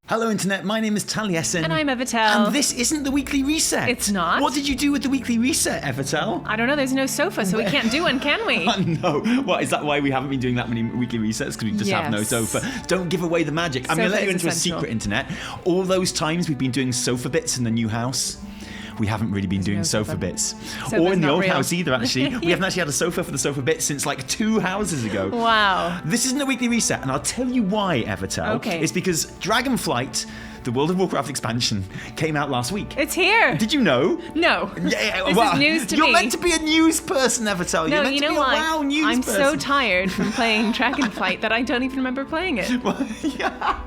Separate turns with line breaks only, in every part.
Hello Internet, my name is Taliesin.
And I'm Evitel.
And this isn't the weekly reset.
It's not?
What did you do with the weekly reset, Evitel?
I don't know, there's no sofa, so we can't do one, can we?
No. What, is that why we haven't been doing that many weekly resets? Because we just have no sofa. Don't give away the magic. I'm going to let you into a secret, Internet. All those times we've been doing sofa bits in the new house, we haven't really been doing sofa bits. Or in the old house either, actually. We haven't actually had a sofa for the sofa bits since like 2 houses ago.
Wow.
This isn't a weekly reset, and I'll tell you why, Evitel.
Okay.
It's because Dragonflight, the World of Warcraft expansion, came out last week.
It's here.
Did you know?
No.
This
is news to me.
You're meant to be a news person, Evitel. You're meant to be a wow news
I'm
person.
so tired from playing Dragonflight that I don't even remember playing it.
Well, yeah.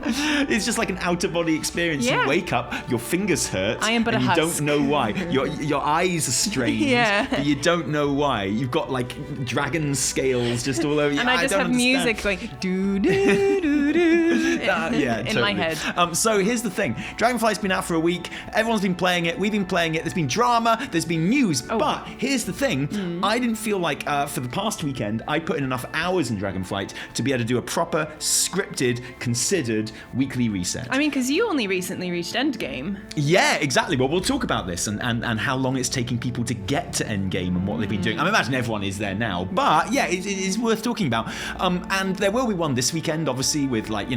It's just like an out-of-body experience.
Yeah.
You wake up, your fingers hurt,
I am but
and
a
you
husk.
don't know why. Your eyes are strained,
Yeah.
but you don't know why. You've got like dragon scales just all over you.
And I just have music going doo doo doo doo in my head.
So here's the thing. Dragonflight's been out for a week. Everyone's been playing it. We've been playing it. There's been drama. There's been news.
Oh.
But here's the thing. I didn't feel like for the past weekend I put in enough hours in Dragonflight to be able to do a proper, scripted, considered weekly reset.
I mean, because you only recently reached Endgame.
Yeah, exactly. Well, we'll talk about this and how long it's taking people to get to Endgame and what they've been doing. I imagine everyone is there now. But yeah, it is worth talking about. And there will be one this weekend, obviously, with like,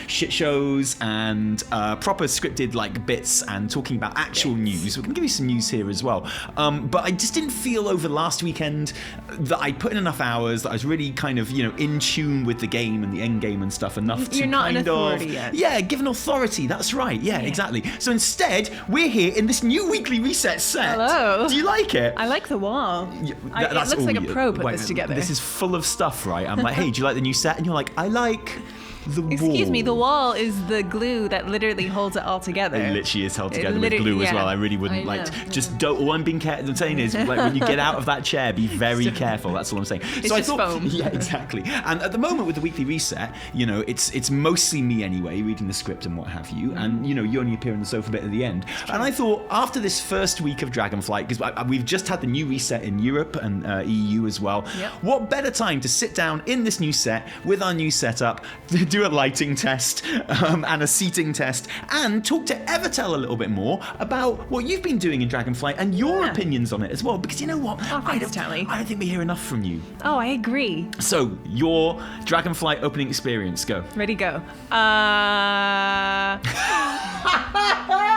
shit shows and proper scripted like bits and talking about actual news. We're going to give you some news here as well. But I just didn't feel over last weekend that I put in enough hours, that I was really kind of, in tune with the game and the end game and stuff enough to
You're not
kind
an authority yet.
Yeah, give an authority. That's right. Yeah, exactly. So instead, we're here in this new weekly reset set.
Hello.
Do you like it?
I like the wall.
That's
it looks
all
like a pro put this together.
This is full of stuff, right? I'm like, hey, do you like the new set? And you're like, I like the wall.
Excuse me, the wall is the glue that literally holds it all together.
It literally is held together with glue as well. I really wouldn't all I'm saying is, like, when you get out of that chair, be very careful. That's all I'm saying.
It's just foam.
Yeah, exactly. And at the moment with the weekly reset, it's mostly me anyway, reading the script and what have you. And, you only appear on the sofa bit at the end. And I thought after this first week of Dragonflight, because we've just had the new reset in Europe and EU as well, what better time to sit down in this new set with our new setup, to do a lighting test and a seating test, and talk to Evitel a little bit more about what you've been doing in Dragonflight and your opinions on it as well. Because you know what?
Thanks, Tali.
I don't think we hear enough from you.
Oh, I agree.
So, your Dragonflight opening experience, go.
Ready, go.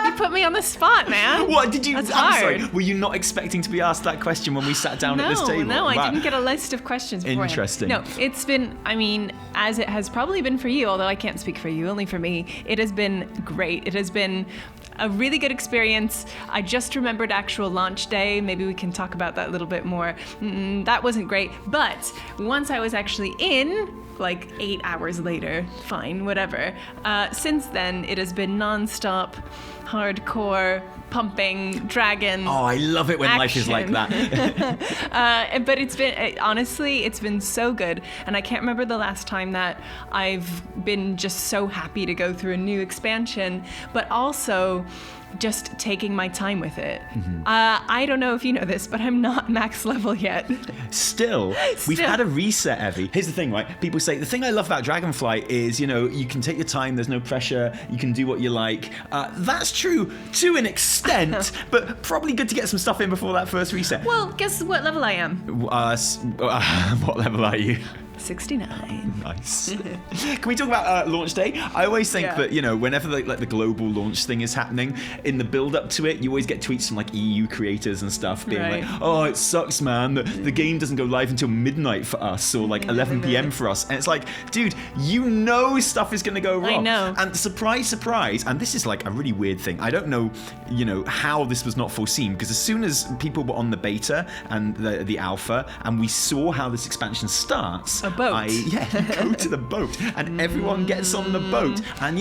You put me on the spot, man.
What did you?
That's
I'm
hard.
sorry. Were you not expecting to be asked that question when we sat down at this table?
No, I didn't get a list of questions beforehand.
Interesting.
No, it's been, as it has probably been for you, although I can't speak for you, only for me, it has been great. It has been a really good experience. I just remembered actual launch day. Maybe we can talk about that a little bit more. That wasn't great. But once I was actually in, like 8 hours later, fine, whatever. Since then, it has been non-stop, hardcore, pumping, dragon.
Oh, I love it when life is like that.
But it's been, honestly, it's been so good. And I can't remember the last time that I've been just so happy to go through a new expansion, but also just taking my time with it. I don't know if you know this, but I'm not max level yet.
Still, we've had a reset, Evie. Here's the thing, right? People say, the thing I love about Dragonflight is, you can take your time, there's no pressure, you can do what you like. That's true to an extent, but probably good to get some stuff in before that first reset.
Well, guess what level I am?
What level are you?
69.
Nice. Can we talk about launch day? I always think that, whenever the global launch thing is happening, in the build up to it, you always get tweets from like EU creators and stuff being like, oh, it sucks, man, the game doesn't go live until midnight for us, or like 11 p.m. for us. And it's like, dude, stuff is going to go wrong.
I know.
And surprise, surprise, and this is like a really weird thing. I don't know, how this was not foreseen, because as soon as people were on the beta and the alpha, and we saw how this expansion starts,
boat.
You go to the boat, and everyone gets on the boat. And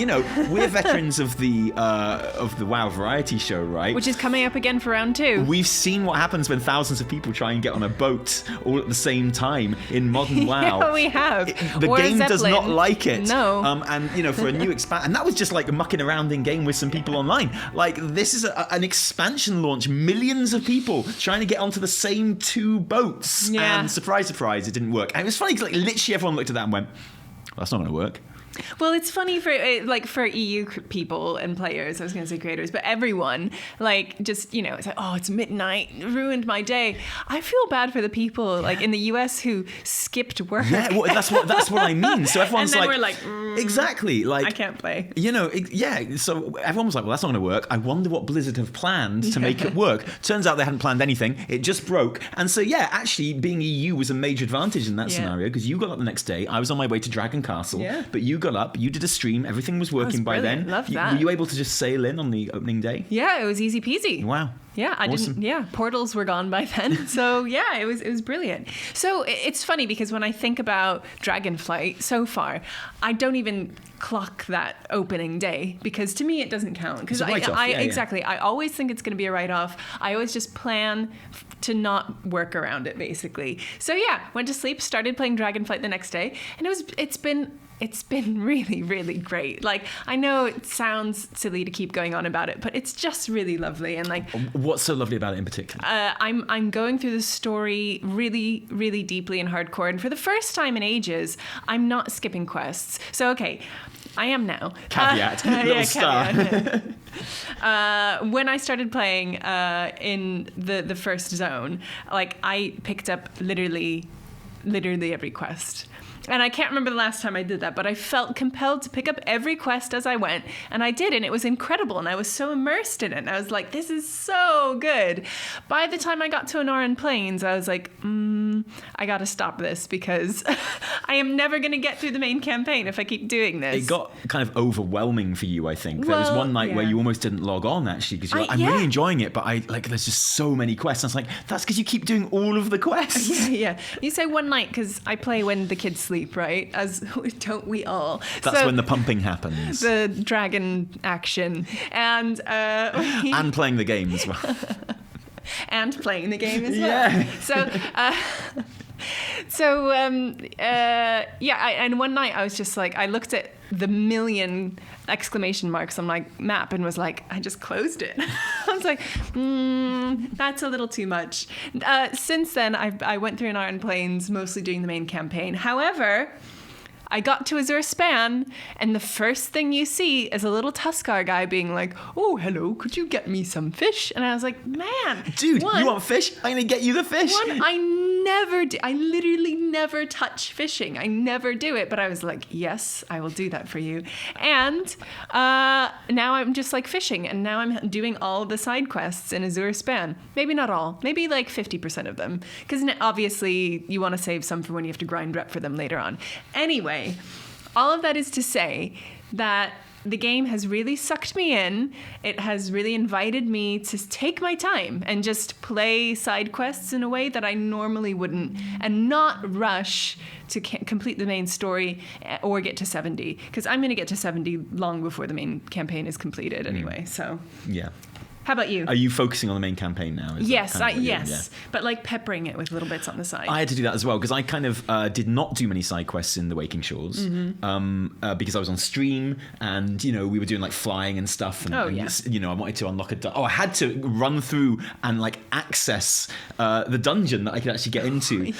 we're veterans of the WoW variety show, right?
Which is coming up again for round 2.
We've seen what happens when thousands of people try and get on a boat all at the same time in modern WoW.
Yeah, we have.
The game does not like it.
No.
And for a new expansion, and that was just like mucking around in game with some people online. Like, this is an expansion launch, millions of people trying to get onto the same 2 boats.
Yeah.
And surprise, surprise, it didn't work. And it was funny because literally everyone looked at that and went, well, that's not going to work.
Well, it's funny for EU people and players. I was going to say creators, but everyone just it's like, oh, it's midnight, ruined my day. I feel bad for the people in the US who skipped work.
Yeah, well, that's what I mean. So everyone's
and then
like,
we're
exactly,
I can't play.
So everyone was like, well, that's not going to work. I wonder what Blizzard have planned to make it work. Turns out they hadn't planned anything. It just broke. And so actually being EU was a major advantage in that scenario, because you got up the next day. I was on my way to Dragon Castle, but you got up, you did a stream, everything was working by then.
Loved that.
Were you able to just sail in on the opening day?
Yeah, it was easy peasy.
Wow.
Yeah,
Awesome.
portals were gone by then. So yeah, it was brilliant. So it's funny because when I think about Dragonflight so far, I don't even clock that opening day, because to me it doesn't count. Because exactly, I always think it's going to be a write-off. I always just plan to not work around it, basically. So yeah, went to sleep, started playing Dragonflight the next day, and it's been really, really great. I know it sounds silly to keep going on about it, but it's just really lovely. And
what's so lovely about it in particular?
I'm going through the story really, really deeply and hardcore. And for the first time in ages, I'm not skipping quests. So, okay, I am now.
Caveat, little star.
Caveat. When I started playing in the first zone, I picked up literally every quest. And I can't remember the last time I did that, but I felt compelled to pick up every quest as I went, and I did, and it was incredible, and I was so immersed in it, and I was like, this is so good. By the time I got to Anaran Plains, I was like, I gotta stop this, because I am never gonna get through the main campaign if I keep doing this.
It got kind of overwhelming for you, I think. There was one night where you almost didn't log on, actually, because you're like, I'm really enjoying it, but there's just so many quests. And I was like, that's because you keep doing all of the quests.
Yeah. You say one night, because I play when the kids sleep, right? As don't we all?
That's when the pumping happens.
The dragon action. And
and playing the game as well.
And playing the game as well. Yeah. And one night I was just like, I looked at the million exclamation marks on my map and was like, I just closed it. I was like, that's a little too much. Since then, I went through Anaran Plains, mostly doing the main campaign. However, I got to Azure Span, and the first thing you see is a little Tuskar guy being like, oh, hello, could you get me some fish? And I was like, man.
Dude, you want fish? I'm going to get you the fish.
I literally never touch fishing. I never do it. But I was like, yes, I will do that for you. And now I'm just fishing. And now I'm doing all the side quests in Azure Span. Maybe not all. Maybe 50% of them. Because obviously you want to save some for when you have to grind rep for them later on. Anyway, all of that is to say that the game has really sucked me in. It has really invited me to take my time and just play side quests in a way that I normally wouldn't, and not rush to complete the main story or get to 70, because I'm going to get to 70 long before the main campaign is completed anyway. So
yeah.
How about you?
Are you focusing on the main campaign now?
Yes. But peppering it with little bits on the side.
I had to do that as well, because I kind of did not do many side quests in the Waking Shores, because I was on stream, and we were doing flying and stuff, and I wanted to unlock I had to run through and access the dungeon that I could actually get into,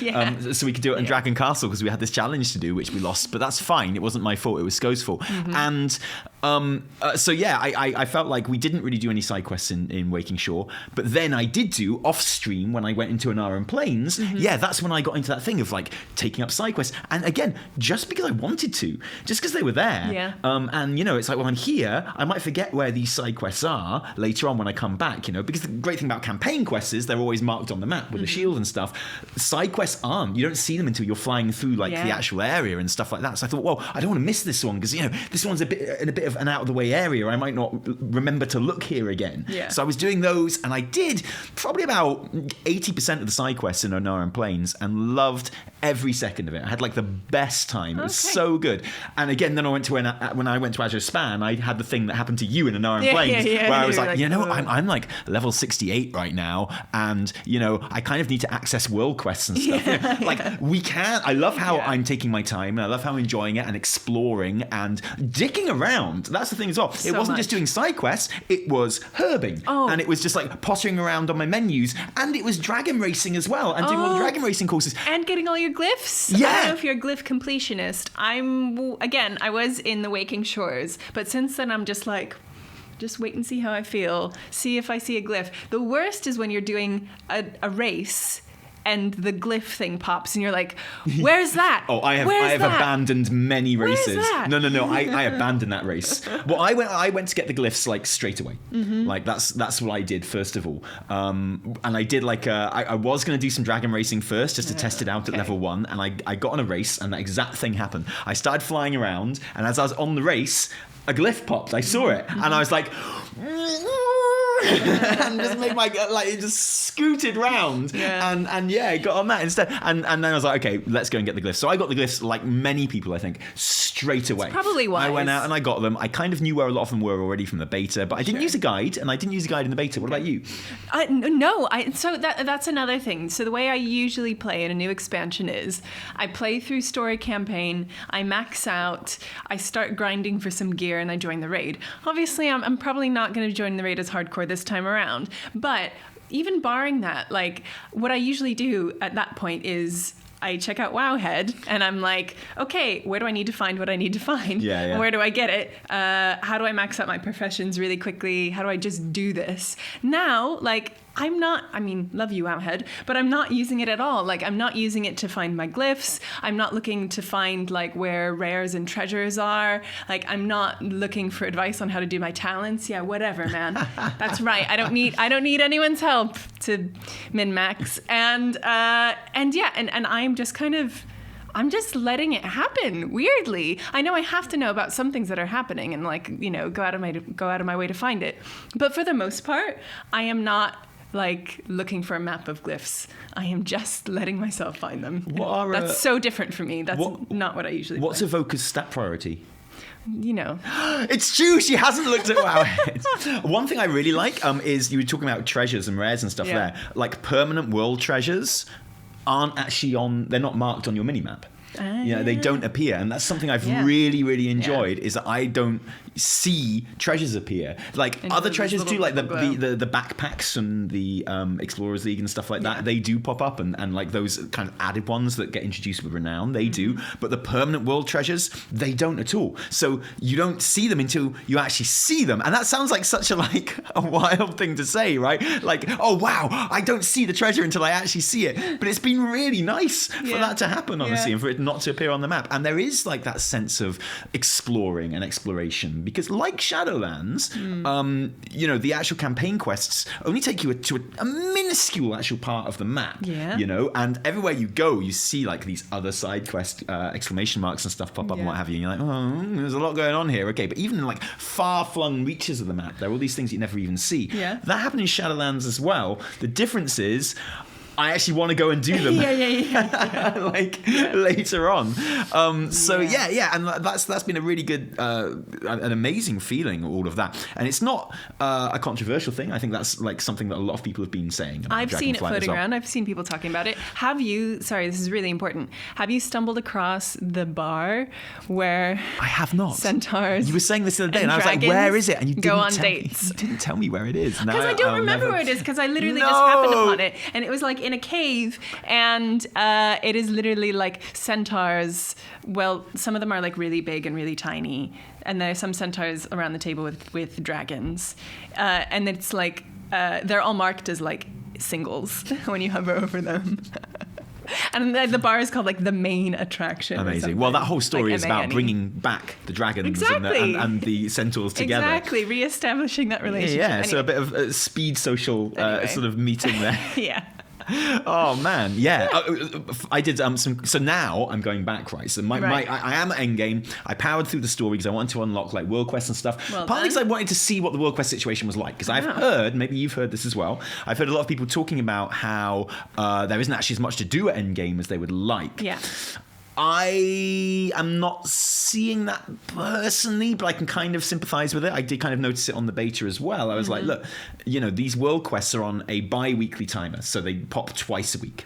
so we could do it in Dragon Castle, because we had this challenge to do, which we lost, but that's fine. It wasn't my fault. It was Sko's fault, and I felt like we didn't really do any side quests in Waking Shore, but then I did do off stream when I went into Anaran Plains. That's when I got into that thing of taking up side quests, and again, just because I wanted to, just because they were there, and it's well, I'm here, I might forget where these side quests are later on when I come back, because the great thing about campaign quests is they're always marked on the map with a shield and stuff. Side quests aren't. You don't see them until you're flying through the actual area and stuff like that. So I thought, well, I don't want to miss this one, because this one's in a bit of an out of the way area. I might not remember to look here again. So I was doing those, and I did probably about 80% of the side quests in Anaran Plains, and loved every second of it. I had the best time. It was so good. And again, then I went to when I went to Azure Span, I had the thing that happened to you in Anaran Plains, where I was I'm level 68 right now, and I kind of need to access world quests and stuff. I love how I'm taking my time, and I love how I'm enjoying it and exploring and dicking around around. That's the thing as well. It wasn't
much.
just doing side quests, it was herbing. And it was just like pottering around on my menus. And it was dragon racing as well, and doing all the dragon racing courses.
And getting all your glyphs.
Yeah.
I don't know if you're a glyph completionist. I was in the Waking Shores, but since then I'm just like, just wait and see how I feel. See if I see a glyph. The worst is when you're doing a race and the glyph thing pops and you're like, where's that?
I have abandoned many races.
Where's that?
No, I abandoned that race. Well, I went to get the glyphs like straight away. Like that's what I did first of all. And I did like I was going to do some dragon racing first just to test it out at level 1, and I got on a race and that exact thing happened. I started flying around, and as I was on the race, a glyph popped. I saw it, and I was like, and just made my it just scooted round, and got on that instead. And then I was like, okay, let's go and get the glyphs. So I got the glyphs like many people, I think, straight away.
It's probably wise.
I went out and I got them. I kind of knew where a lot of them were already from the beta, but I didn't use a guide, and I didn't use a guide in the beta. What about you?
So that's another thing. So the way I usually play in a new expansion is I play through story campaign, I max out, I start grinding for some gear, and I join the raid. Obviously, I'm probably not going to join the raid as hardcore this time around, but even barring that, like what I usually do at that point is I check out Wowhead and I'm like, okay, where do I need to find what I need to find?
Yeah.
Where do I get it? How do I max out my professions really quickly? How do I just do this? Now, like, love you, Wowhead, but I'm not using it at all. Like, I'm not using it to find my glyphs. I'm not looking to find, like, where rares and treasures are. Like, I'm not looking for advice on how to do my talents. Yeah, whatever, man. That's right. I don't need anyone's help to min-max. And I'm just kind of... I'm just letting it happen, weirdly. I know I have to know about some things that are happening and, like, you know, go out of my way to find it. But for the most part, I am not like looking for a map of glyphs. I am just letting myself find them. That's so different for me. That's not what I usually
What's
play.
Evoker's stat priority?
You know.
It's true, she hasn't looked at Wowhead. One thing I really like is you were talking about treasures and rares and stuff there. Like permanent world treasures aren't actually they're not marked on your minimap. They don't appear, and that's something I've really, really enjoyed. Is that I don't see treasures appear like other treasures do, like the backpacks and the Explorers League and stuff like that. They do pop up, and like those kind of added ones that get introduced with Renown, they do. But the permanent world treasures, they don't at all. So you don't see them until you actually see them, and that sounds like such a wild thing to say, right? Like, oh wow, I don't see the treasure until I actually see it. But it's been really nice for that to happen, honestly, and for it not to appear on the map. And there is like that sense of exploring and exploration, because like Shadowlands, the actual campaign quests only take you to a minuscule actual part of the map, and everywhere you go, you see like these other side quest exclamation marks and stuff pop up and what have you, and you're like, oh, there's a lot going on here. Okay, but even in like far-flung reaches of the map, there are all these things you never even see. That happened in Shadowlands as well. The difference is I actually want to go and do them later on. And that's been a really good, an amazing feeling, all of that. And it's not a controversial thing. I think that's like something that a lot of people have been saying.
I've seen it floating around. I've seen people talking about it. Have you, sorry, this is really important. Have you stumbled across the bar where
I have not.
Centaurs,
you were saying this the other day, and I was like, where is it? And you
go on dates.
You didn't tell me where it is.
Because I don't remember where it is, because I literally just happened upon it. And it was like in a cave, and it is literally like centaurs. Well, some of them are like really big and really tiny, and there are some centaurs around the table with dragons, and it's like they're all marked as like singles when you hover over them. And the bar is called like the main attraction.
Amazing. Well, that whole story is about bringing back the dragons and the centaurs together.
Exactly, re-establishing that relationship.
Yeah, anyway. So a bit of speed social sort of meeting there.
Yeah.
Oh man, yeah. I did some. So now I'm going back, right? So I am at Endgame. I powered through the story because I wanted to unlock like world quests and stuff. Partly because I wanted to see what the world quest situation was like. Because I've heard, maybe you've heard this as well. I've heard a lot of people talking about how there isn't actually as much to do at Endgame as they would like.
Yeah.
I am not seeing that personally, but I can kind of sympathize with it. I did kind of notice it on the beta as well. I was like, look, these world quests are on a bi-weekly timer, so they pop twice a week.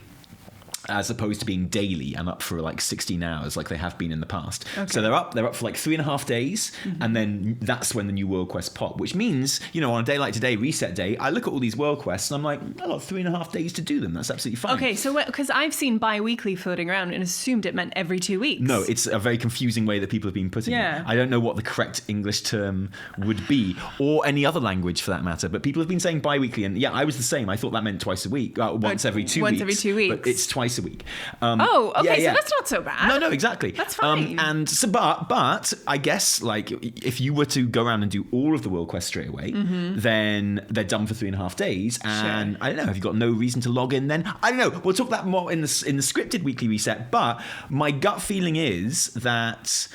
as opposed to being daily and up for like 16 hours like they have been in the past.
Okay.
So they're up for like 3.5 days, and then that's when the new world quests pop, which means, on a day like today, reset day, I look at all these world quests and I'm like, I got 3.5 days to do them. That's absolutely fine.
Okay, so because I've seen bi-weekly floating around and assumed it meant every 2 weeks.
No, it's a very confusing way that people have been putting it. I don't know what the correct English term would be, or any other language for that matter, but people have been saying bi-weekly, and yeah, I was the same. I thought that meant twice a week, once every 2 weeks.
Once every 2 weeks.
But it's twice a week.
So that's not so bad.
No, exactly.
That's fine.
And so, but I guess like if you were to go around and do all of the world quests straight away, then they're done for 3.5 days. And I don't know, have you got no reason to log in then? I don't know. We'll talk about that more in the scripted weekly reset. But my gut feeling is that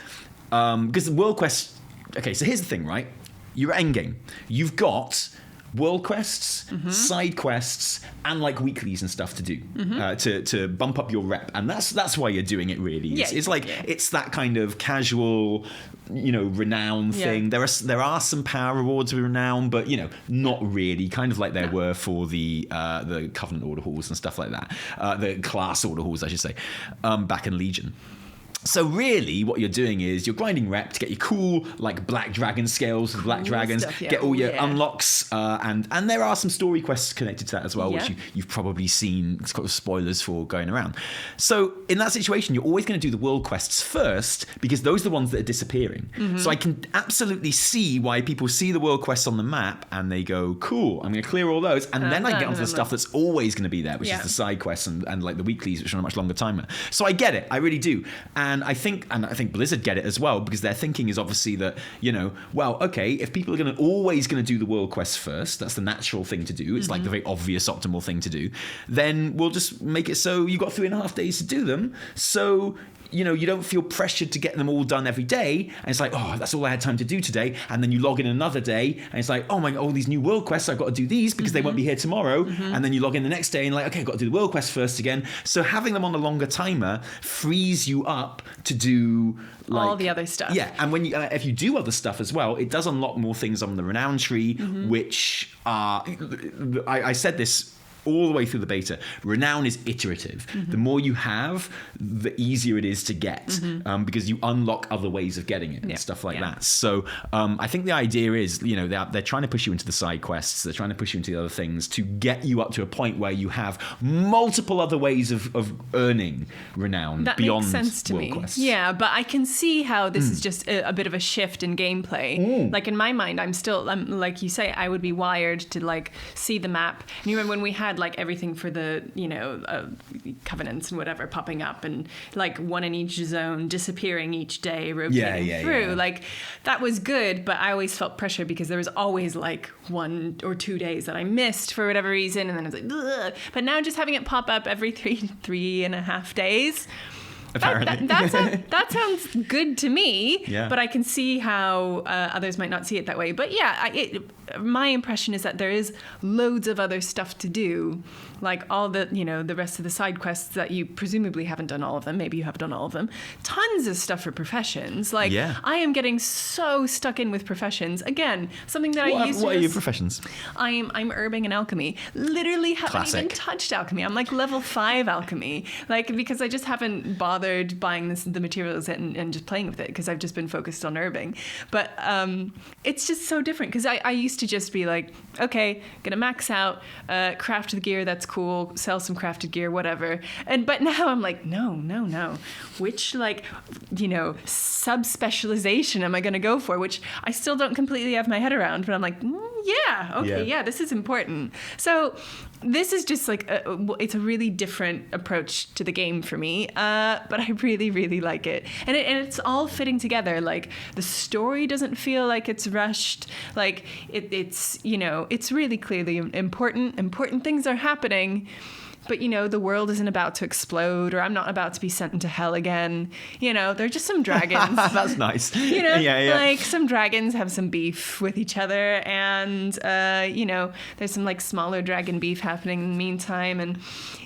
because the world quests. Okay, so here's the thing, right? You're at Endgame. You've got world quests, side quests, and like weeklies and stuff to do to bump up your rep, and that's why you're doing it. Really, it's that kind of casual, renown thing. There are some power rewards with renown, but not really. Kind of like there were for the Covenant Order halls and stuff like that. The class order halls, I should say, back in Legion. So really, what you're doing is you're grinding rep to get your cool, like, black dragon scales with black dragons,
stuff,
get all your unlocks, and there are some story quests connected to that as well, which you've probably seen. It's got spoilers for going around. So in that situation, you're always going to do the world quests first, because those are the ones that are disappearing. So I can absolutely see why people see the world quests on the map and they go, cool, I'm going to clear all those, and then I get onto the stuff that's always going to be there, which is the side quests and like the weeklies, which are on a much longer timer. So I get it, I really do. And I think Blizzard get it as well, because their thinking is obviously that, okay, if people are always going to do the world quests first, that's the natural thing to do. It's like the very obvious optimal thing to do. Then we'll just make it so you've got 3.5 days to do them. So you don't feel pressured to get them all done every day, and it's like, oh, that's all I had time to do today, and then you log in another day and it's like, oh my, all these new world quests, I've got to do these because they won't be here tomorrow, and then you log in the next day and like, okay, I've got to do the world quest first again. So having them on a longer timer frees you up to do like
all the other stuff.
Yeah, and when you if you do other stuff as well, it does unlock more things on the renown tree, which are I said this all the way through the beta. Renown is iterative. The more you have, the easier it is to get, because you unlock other ways of getting it and stuff like that. So I think the idea is, they're trying to push you into the side quests. They're trying to push you into the other things to get you up to a point where you have multiple other ways of earning renown beyond
makes sense to me.
Quests.
Yeah, but I can see how this is just a bit of a shift in gameplay. Like in my mind, I'm like you say, I would be wired to like see the map. And you remember when we had like everything for the covenants and whatever popping up, and like one in each zone disappearing each day, rotating through. Like that was good, but I always felt pressure because there was always like 1 or 2 days that I missed for whatever reason, and then I was like, ugh. But now just having it pop up every 3.5 days.
Apparently.
That sounds good to me,
Yeah.
but I can see how others might not see it that way. But yeah, my impression is that there is loads of other stuff to do, like all the the rest of the side quests that you presumably haven't done all of them. Maybe you have done all of them. Tons of stuff for professions. Like I am getting so stuck in with professions again. Something that I used to.
What are your professions?
I'm herbing and alchemy. Literally haven't even touched alchemy. I'm like level 5 alchemy, like because I just haven't bothered buying the materials and just playing with it because I've just been focused on herbing. But it's just so different because I used to just be like, okay, gonna max out, craft the gear, that's cool, sell some crafted gear, whatever. But now I'm like, no. Which sub-specialization am I gonna go for? Which I still don't completely have my head around, but I'm like, this is important. So this is just like, it's a really different approach to the game for me, but I really, really like it. And it's all fitting together. Like, the story doesn't feel like it's rushed. Like, it's really clearly important things are happening. But, the world isn't about to explode, or I'm not about to be sent into hell again. They're just some dragons.
That's nice.
Like some dragons have some beef with each other, and, there's some like smaller dragon beef happening in the meantime. And,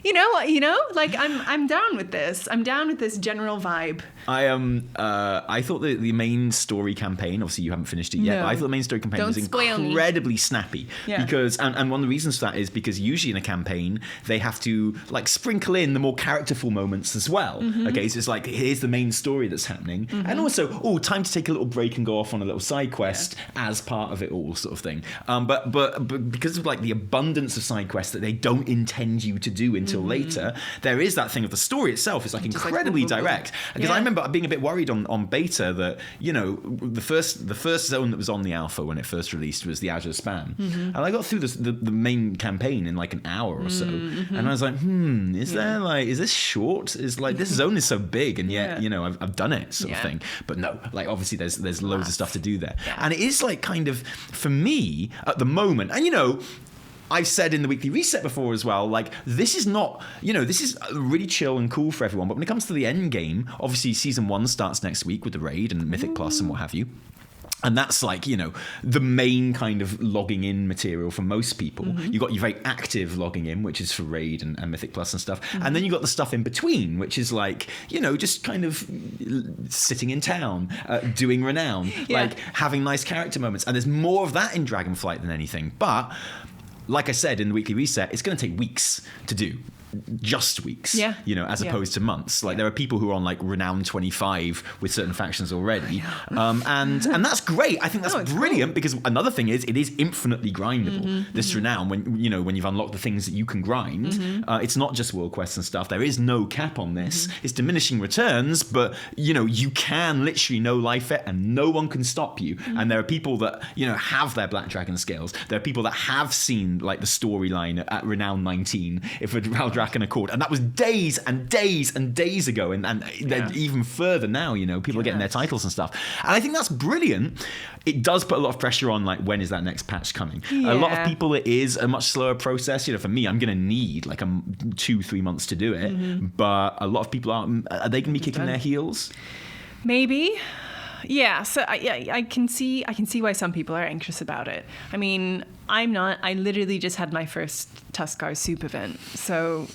I'm down with this. I'm down with this general vibe.
I thought the main story campaign, obviously you haven't finished it yet, but I thought the main story campaign was incredibly snappy.
Yeah.
Because, and one of the reasons for that is because usually in a campaign, they have to like sprinkle in the more characterful moments as well. Okay, so it's like, here's the main story that's happening, and also, time to take a little break and go off on a little side quest as part of it all, sort of thing. But because of like the abundance of side quests that they don't intend you to do until later, there is that thing of the story itself is like incredibly direct. Because I remember being a bit worried on beta that, you know, the first zone that was on the alpha when it first released was the Azure Span, and I got through the main campaign in like an hour or so, and I was like, is this short? Is like this zone is so big, and yet you know I've done it, sort of thing. But no, like obviously there's loads of stuff to do there, and it is like kind of for me at the moment, and you know. I've said in the weekly reset before as well, like, this is not, you know, this is really chill and cool for everyone. But when it comes to the end game, obviously Season 1 starts next week with the Raid and Mythic Plus and what have you. And that's like, you know, the main kind of logging in material for most people. You've got your very active logging in, which is for Raid and Mythic Plus and stuff. And then you've got the stuff in between, which is like, you know, just kind of sitting in town, doing Renown, like having nice character moments. And there's more of that in Dragonflight than anything. But like I said in the weekly reset, it's going to take weeks to do. Just weeks, you know, as opposed to months. Like there are people who are on like Renown 25 with certain factions already, and that's great. I think that's brilliant because another thing is it is infinitely grindable. This Renown, when you know when you've unlocked the things that you can grind, it's not just world quests and stuff. There is no cap on this. It's diminishing returns, but you know you can literally no life it, and no one can stop you. And there are people that you know have their Black Dragon scales. There are people that have seen like the storyline at Renown 19 if a Dragon Accord, and that was days and days and days ago, and even further now, you know, people are getting their titles and stuff, and I think that's brilliant. It does put a lot of pressure on, like, when is that next patch coming? A lot of people, it is a much slower process. You know, for me, I'm going to need like 2-3 months to do it, but a lot of people are they going to be kicking their heels?
Maybe. Yeah, so I can see why some people are anxious about it. I mean, I'm not. I literally just had my first Tuskar soup event, so.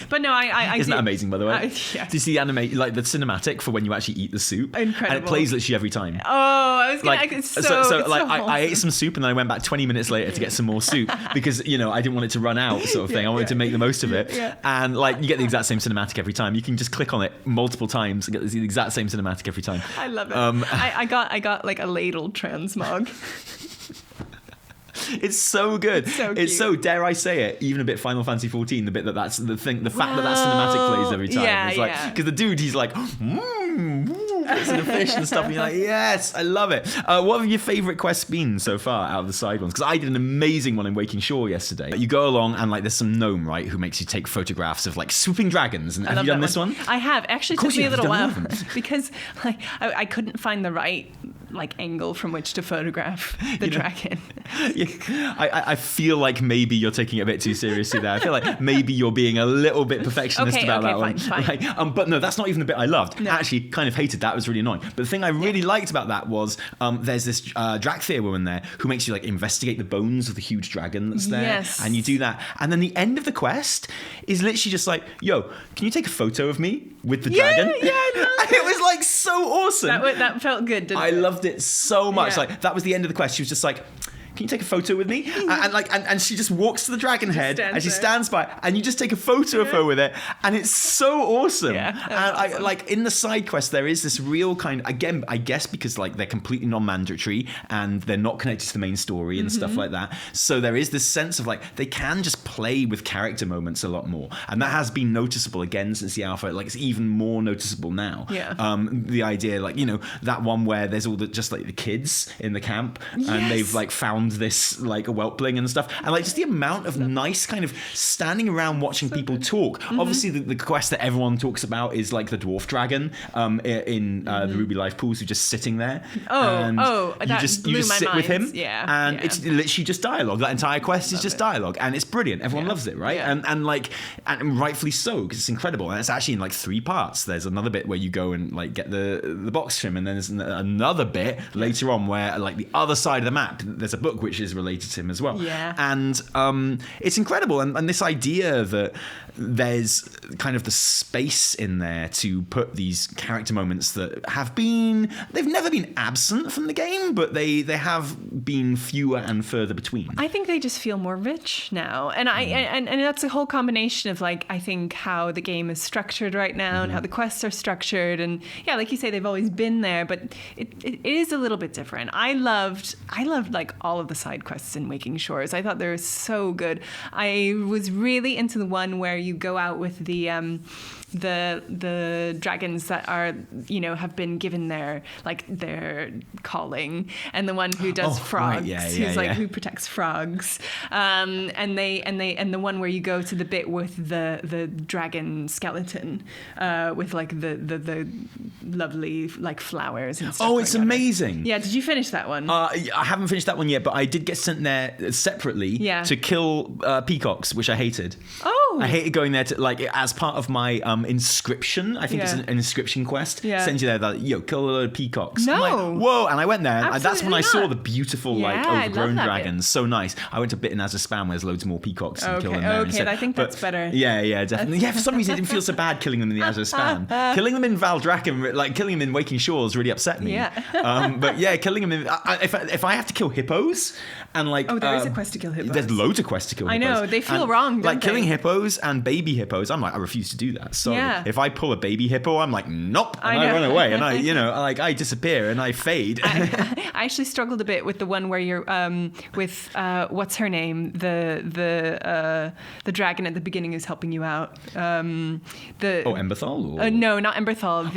But no, I
Isn't that amazing, by the way?
Do
you see the like the cinematic for when you actually eat the soup?
Incredible.
And it plays literally every time.
Oh, I was
like,
it's so
like I ate some soup and then I went back 20 minutes later to get some more soup because you know I didn't want it to run out, sort of thing. I wanted to make the most of it, and like you get the exact same cinematic every time. You can just click on it multiple times and get the exact same cinematic every time.
I love it. I got like a ladle transmog.
It's so good.
It's so cute.
Dare I say it, even a bit Final Fantasy 14, the bit that's the thing, the fact that cinematic plays every time.
Yeah,
it's like, because the dude, he's like, it's in the fish and stuff, and you're like, yes, I love it. What have your favourite quests been so far out of the side ones? Because I did an amazing one in Waking Shore yesterday. You go along and like there's some gnome, right, who makes you take photographs of like swooping dragons. And have you done this one?
I have. Actually, it took me a little while because like I couldn't find the right like angle from which to photograph the dragon.
I feel like maybe you're taking it a bit too seriously there. I feel like maybe you're being a little bit perfectionist about that one.
Fine.
Like, but no, that's not even the bit I loved. No. I actually kind of hated that. It was really annoying. But the thing I really liked about that was there's this Drakthir woman there who makes you like investigate the bones of the huge dragon that's there.
Yes.
And you do that. And then the end of the quest is literally just like, yo, can you take a photo of me with the dragon?
Yeah, I know.
And it was like so awesome.
That felt good, didn't it?
I loved it so much.
Yeah.
Like that was the end of the quest. She was just like, can you take a photo with me? And she just walks to the dragon head and she stands by and you just take a photo of her with it, and it's so awesome.
Yeah,
and I like in the side quest there is this real kind, again, I guess because like they're completely non-mandatory and they're not connected to the main story and stuff like that, so there is this sense of like they can just play with character moments a lot more, and that has been noticeable again since the alpha. Like it's even more noticeable now. The idea, like, you know, that one where there's all the just like the kids in the camp and they've like found this like a whelpling and stuff, and like just the amount of nice kind of standing around watching people talk. Obviously the quest that everyone talks about is like the dwarf dragon in the Ruby Life pools, who's just sitting there you just sit with him and it's literally just dialogue. That entire quest is just dialogue, and it's brilliant. Everyone loves it, right? And rightfully so, because it's incredible, and it's actually in like 3 parts. There's another bit where you go and like get the box trim, and then there's another bit later on where like the other side of the map there's a book book, which is related to him as well.
Yeah.
And it's incredible. And this idea that there's kind of the space in there to put these character moments that they've never been absent from the game, but they have been fewer and further between.
I think they just feel more rich now. And and that's a whole combination of like, I think how the game is structured right now and how the quests are structured. And yeah, like you say, they've always been there, but it is a little bit different. I loved like all of the side quests in Waking Shores. I thought they were so good. I was really into the one where you go out with the dragons that are, have been given their calling, and the one who does frogs, who protects frogs, and the one where you go to the bit with the dragon skeleton, with like the lovely like flowers and stuff.
Oh, it's amazing.
Yeah, did you finish that one?
I haven't finished that one yet, but I did get sent there separately to kill peacocks, which I hated.
Oh,
I hated going there to like as part of my inscription. I think it's an inscription quest.
Yeah.
Sends you there that kill a load of peacocks.
No.
I'm like, whoa! And I went there, and that's when I saw
not.
the beautiful like overgrown dragons. So nice. I went to Bit and Azure Spam where there's loads more peacocks and kill them there.
Okay, I think that's better.
Yeah, definitely. Yeah, for some reason it didn't feel so bad killing them in the Azure Spam. Killing them in Valdrakken, like killing them in Waking Shores, really upset me.
Yeah.
But yeah, killing them in if I have to kill hippos and like
there is a quest to kill hippos.
There's loads of quests to kill hippos.
I know, they feel wrong, don't
killing
they?
hippos and baby hippos, I'm like, I refuse to do that. So if I pull a baby hippo, I'm like, nope, and I run away, and I disappear and I fade.
I actually struggled a bit with the one where you're with what's her name, the dragon at the beginning who's helping you out.
Emberthal? Or?
No, not Emberthal.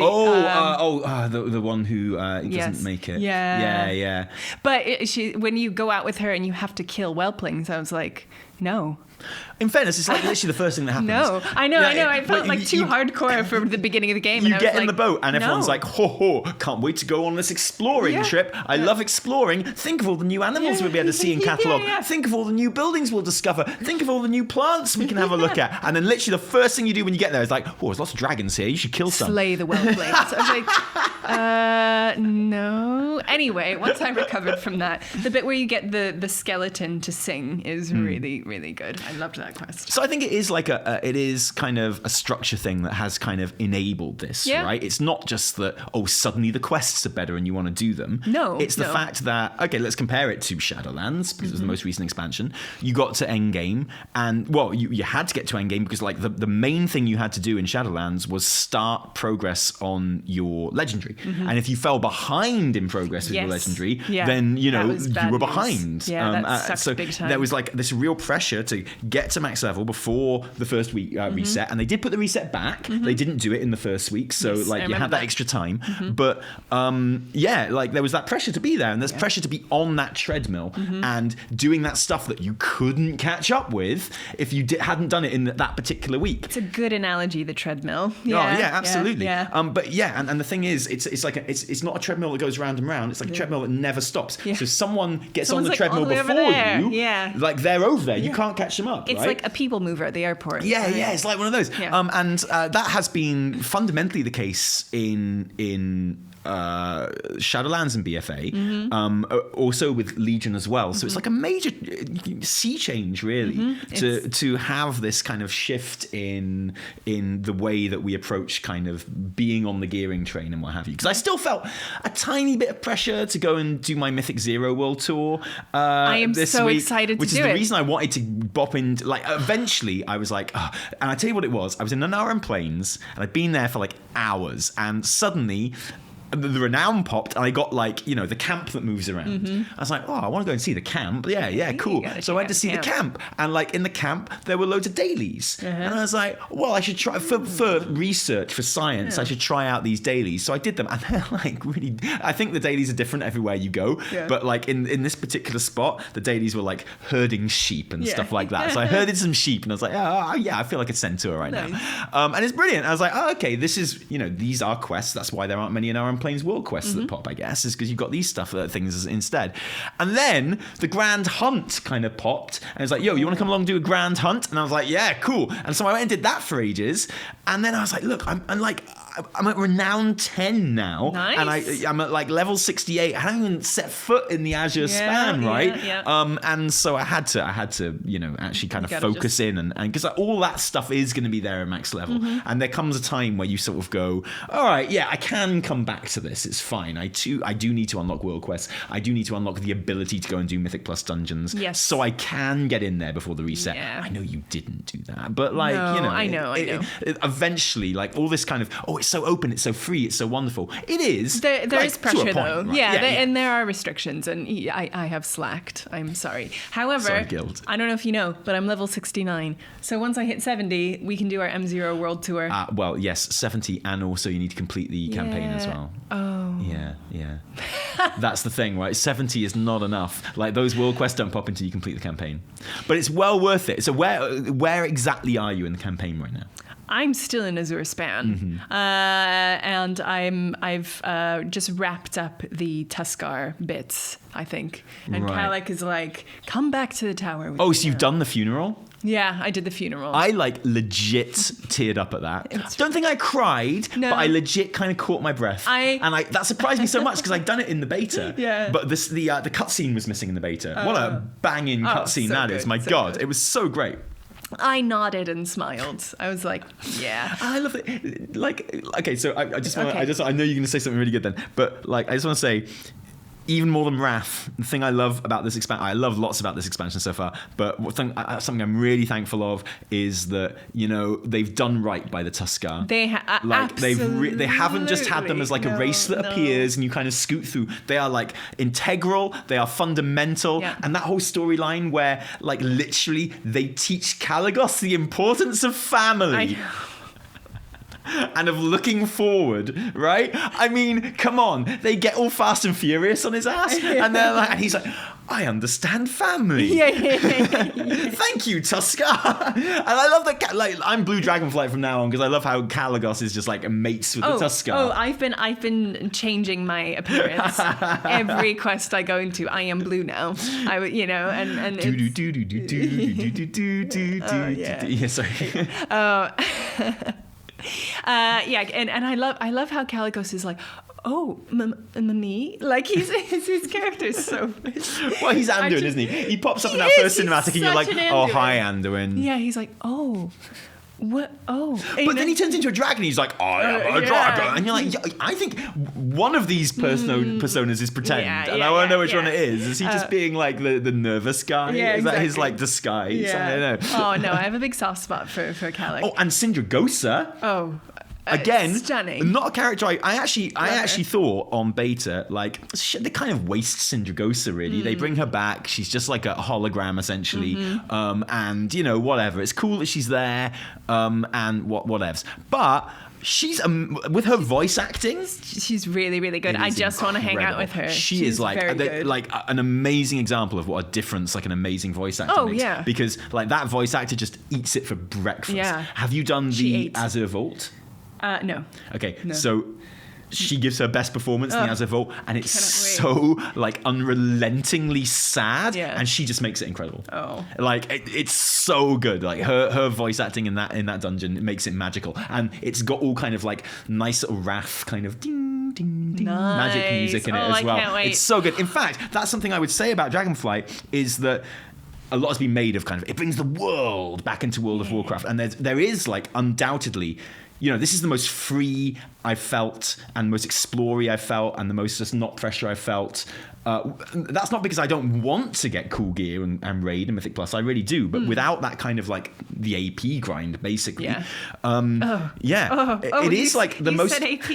The one who doesn't make it. Yeah.
But when you go out with her and you have to kill whelplings, I was like, no.
In fairness, it's like literally the first thing that happens.
No, I know. I felt like too hardcore for the beginning of the game.
You get in the boat and everyone's like, ho, can't wait to go on this exploring trip. I love exploring. Think of all the new animals we'll be able to see in catalogue. Think of all the new buildings we'll discover. Think of all the new plants we can have a look at. And then literally the first thing you do when you get there is like, there's lots of dragons here. You should kill some.
Slay the whelplings. I was like, no. Anyway, once I recovered from that, the bit where you get the skeleton to sing is really, really good. I loved that quest.
So I think it is like it is kind of a structure thing that has kind of enabled this, right? It's not just that, suddenly the quests are better and you want to do them.
No.
It's the fact that, okay, let's compare it to Shadowlands, because it was the most recent expansion. You got to Endgame, and, you had to get to Endgame because, like, the main thing you had to do in Shadowlands was start progress on your Legendary. And if you fell behind in progress with your Legendary, then, you were behind.
Yeah, that sucked big time.
There was, like, this real pressure to get to max level before the first week reset, and they did put the reset back. They didn't do it in the first week, so you had that extra time. But there was that pressure to be there, and there's pressure to be on that treadmill and doing that stuff that you couldn't catch up with if you hadn't done it in that particular week.
It's a good analogy, the treadmill.
Absolutely.
Yeah.
And the thing is, it's not a treadmill that goes round and round. It's like a treadmill that never stops. So if someone gets on the treadmill before you, like they're over there. You can't catch them up.
It's like a people mover at the airport.
Yeah, it's like one of those. And that has been fundamentally the case in Shadowlands and BFA, also with Legion as well. So it's like a major sea change, really, to have this kind of shift in the way that we approach kind of being on the gearing train and what have you. Because I still felt a tiny bit of pressure to go and do my Mythic Zero World Tour.
I am
this
so
week,
excited to
which
do
is
it.
the reason I wanted to bop in. Like, eventually, I was like, and I tell you what it was. I was in Nanaran Plains, and I'd been there for like hours, and suddenly the Renown popped, and I got the camp that moves around. I was like, I want to go and see the camp. Yeah, cool. So I went to see the camp, and in the camp there were loads of dailies, and I was like, I should try for research for science. I should try out these dailies. So I did them, and they're really. I think the dailies are different everywhere you go, but in this particular spot, the dailies were like herding sheep and stuff like that. So I herded some sheep, and I was like, I feel like a centaur right now, and it's brilliant. I was like, okay, this is these are quests. That's why there aren't many in our Plains world quests that pop, I guess, is because you've got these things instead. And then the Grand Hunt kind of popped, and it's like, you want to come along and do a Grand Hunt? And I was like, yeah, cool. And so I went and did that for ages, and then I was like, look, I'm like, I'm at Renown 10 now.
Nice.
And I'm at like level 68. I haven't even set foot in the Azure span, right?
Yeah.
And so I had to, you know, actually kind of focus in and because all that stuff is going to be there at max level. And there comes a time where you sort of go, all right, yeah, I can come back to this. It's fine. I do need to unlock world quests. I do need to unlock the ability to go and do Mythic Plus dungeons.
Yes.
So I can get in there before the reset.
Yeah.
I know you didn't do that, but like, you know,
I know.
Eventually, like all this kind of, it's so open, it's so free, it's so wonderful. It is.
There
like,
is pressure though.
Right?
And there are restrictions, and I have slacked. I'm sorry. However,
Sorry, Guild.
I don't know if you know, but I'm level 69. So once I hit 70, we can do our M0 World Tour.
Well, yes, 70, and also you need to complete the campaign as well.
Oh.
Yeah. That's the thing, right? 70 is not enough. Like those world quests don't pop until you complete the campaign. But it's well worth it. So where exactly are you in the campaign right now?
I'm still in Azure Span, and I've just wrapped up the Tuskar bits, I think. And
Right.
Kalak is like, come back to the tower. With
Oh,
me
so you've
now."
done the funeral?
Yeah, I did the funeral.
I like legit teared up at that. Don't think I cried,
No.
but I legit kind of caught my breath. That surprised me so much because I'd done it in the beta.
Yeah.
But the cutscene was missing in the beta. What a banging cutscene
so
that is!
good,
My
so
God,
good.
it was so great.
I nodded and smiled. I was like, yeah.
I love it. Like, okay, so I just want
Okay.
I know you're going to say something really good then, but like, I just want to say, even more than Wrath, the thing I love about this expansion, I love lots about this expansion so far, but something I'm really thankful of is that, you know, they've done right by the Tuskar.
They
They haven't just had them as like a race that appears and you kind of scoot through. They are like integral, they are fundamental, and that whole storyline where like literally they teach Kalagos the importance of family. And of looking forward, right? I mean, come on. They get all fast and furious on his ass. And they're like, and he's like, I understand family.
Yeah.
Thank you, Tuskar. And I love that. Like, I'm Blue Dragonflight from now on because I love how Kalagos is just like mates with the Tuskar.
Oh, I've been changing my appearance. Every quest I go into, I am blue now. And
Yeah, sorry.
And I love how Kalagos is like, me? Like his character is so.
Well, he's Anduin, isn't he? He pops up in that first cinematic, and you're like, oh, hi, Anduin.
Yeah, he's like, oh. What? Oh.
But then he turns into a dragon. He's like, I am a dragon. And you're like, I think one of these personas is pretend. And I want to know which one it is. Is he just being like the nervous guy?
Yeah,
is that his
exactly.
like disguise?
Yeah.
I don't know.
Oh, no, I have a big soft spot for Kalak.
Oh, and Sindragosa.
Oh.
Again,
stunning.
Not a character I actually thought on beta, like, they kind of waste Sindragosa, really. They bring her back. She's just like a hologram, essentially. And, you know, whatever. It's cool that she's there, and whatevs. But she's, with her voice acting...
She's really, really good. I just want to hang out with her.
She's
is
like an amazing example of what a difference like an amazing voice actor makes.
Yeah.
Because, like, that voice actor just eats it for breakfast.
Yeah.
Have you done the Azure Vault?
No.
Okay,
No.
so she gives her best performance in the Azure Vault, and it's so like unrelentingly sad, and she just makes it incredible.
Oh,
like it's so good. Like her voice acting in that dungeon, it makes it magical, and it's got all kind of like nice little Wrath kind of ding ding ding magic music in it as well.
I can't wait.
It's so good. In fact, that's something I would say about Dragonflight is that a lot has been made of kind of, it brings the world back into World of Warcraft, and there is like undoubtedly, you know, this is the most free I felt and most explory I felt and the most just not pressure I felt. That's not because I don't want to get cool gear and raid and Mythic Plus. I really do, but without that kind of like the AP grind, basically.
Yeah.
It is like the most.
Said AP.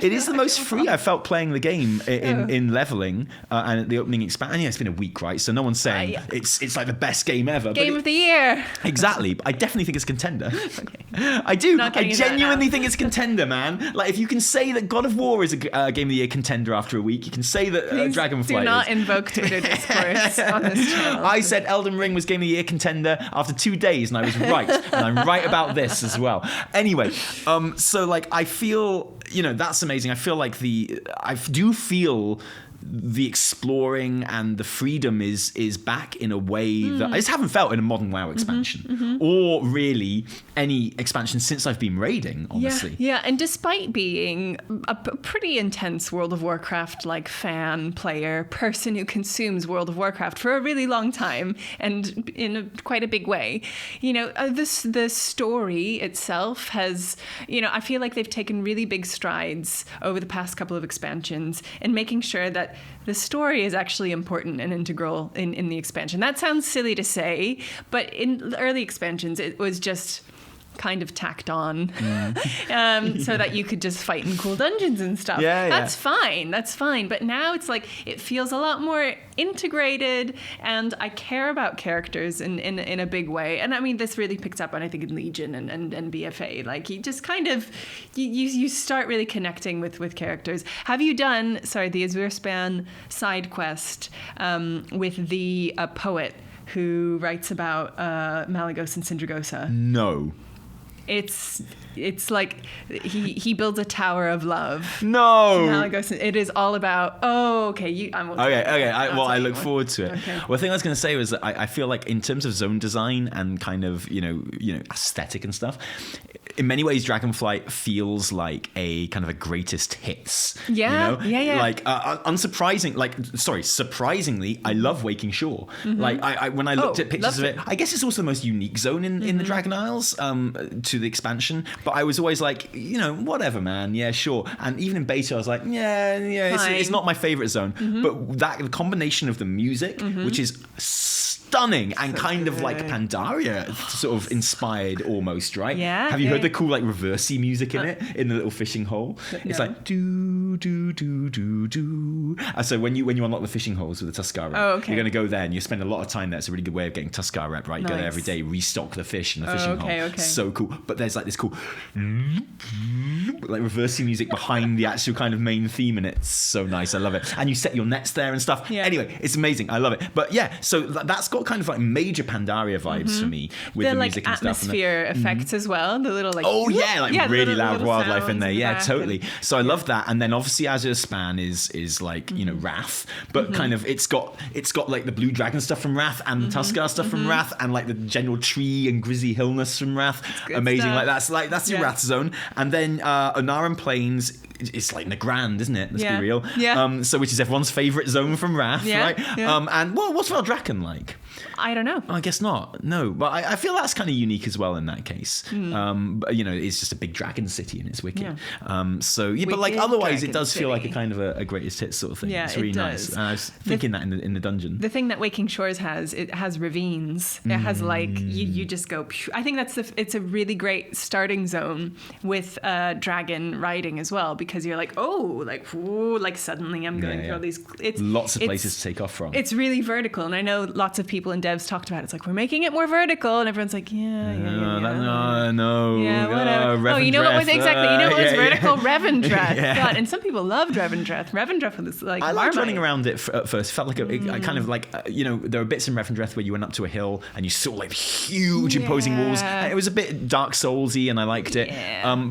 It is the most free I felt playing the game in leveling and the opening expansion. Yeah, it's been a week, right? So no one's saying it's like the best game ever.
Game of the year.
Exactly. I definitely think it's a contender. Okay. I do. I genuinely think it's a contender, man. Like if you can say that God of War is a Game of the Year contender after a week, you can say that Dragonflight
do not invoke Twitter discourse on this channel.
I said Elden Ring was Game of the Year contender after 2 days, and I was right. And I'm right about this as well. Anyway, so like I feel, you know, that's amazing. I feel like I do feel the exploring and the freedom is back in a way that I just haven't felt in a modern WoW expansion, or really any expansion since I've been raiding, honestly.
Yeah, and despite being a pretty intense World of Warcraft like fan, player, person who consumes World of Warcraft for a really long time and in quite a big way, the story itself has, I feel like they've taken really big strides over the past couple of expansions in making sure that the story is actually important and integral in the expansion. That sounds silly to say, but in the early expansions, it was just kind of tacked on so that you could just fight in cool dungeons and stuff. That's fine. But now it's like it feels a lot more integrated, and I care about characters in a big way. And I mean, this really picks up on, I think, in Legion and BFA. Like, you just kind of you start really connecting with characters. Have you done the Azurspan side quest with the poet who writes about Malygos and Sindragosa?
No.
It's like he builds a tower of love.
No.
Malygos. It is all about. Oh, okay.
I look forward to it.
Okay.
Well, the thing I was going to say was that I feel like in terms of zone design and kind of aesthetic and stuff, in many ways, Dragonflight feels like a kind of a greatest hits.
Yeah.
Like surprisingly, I love Waking Shore. Like when I looked at pictures of it, I guess it's also the most unique zone in the Dragon Isles to the expansion. But I was always like, whatever, man. Yeah, sure. And even in beta, I was like, it's not my favorite zone. But the combination of the music, which is stunning and kind of like Pandaria sort of inspired almost, right?
Yeah.
Have you heard the cool like reversey music in it, in the little fishing hole? It's like do do do do do. So when you unlock the fishing holes with the Tuskar rep, you're going to go there and you spend a lot of time there. It's a really good way of getting Tuskar rep, right? Go there every day, restock the fish in the fishing hole.
Okay.
So cool. But there's like this cool like reversey music behind the actual kind of main theme, and it's so nice. I love it. And you set your nets there and stuff. Anyway, it's amazing. I love it. But yeah, so that's got kind of like major Pandaria vibes for me with the music and stuff.
The atmosphere effects as well. The little like
really loud wildlife in there. Yeah, totally.
And,
so I love that. And then obviously Azurspan is like Wrath, but kind of it's got like the blue dragon stuff from Wrath and the Tuskar stuff from Wrath, and like the general tree and Grizzy Hillness from Wrath. Amazing.
Stuff.
That's your Wrath zone. And then Onaran Plains, it's like Nagrand, isn't it? Let's be real.
Yeah.
So which is everyone's favourite zone from Wrath, right?
Yeah.
And what's Valdrakken like?
I don't know.
I guess not. No, but I feel that's kind of unique as well in that case. But, it's just a big dragon city and it's wicked.
Yeah.
But like otherwise, it does feel like a
city.
kind of a greatest hits sort of thing.
Yeah,
it's really nice. And I was thinking that in the dungeon.
The thing that Waking Shores has, it has ravines. It has like you just go. I think it's a really great starting zone with dragon riding as well, because you're like, suddenly I'm going through all these. It's
lots of places to take off from.
It's really vertical, and I know lots of people in devs talked about it. It's like, we're making it more vertical, and everyone's like,
no,
whatever. You know what was vertical? Revendreth.
Yeah.
God, and some people loved Revendreth. Revendreth was like
I liked
Marmite.
running around it at first. It felt like a kind of like there were bits in Revendreth where you went up to a hill and you saw like huge imposing walls. And it was a bit Dark Soulsy, and I liked it.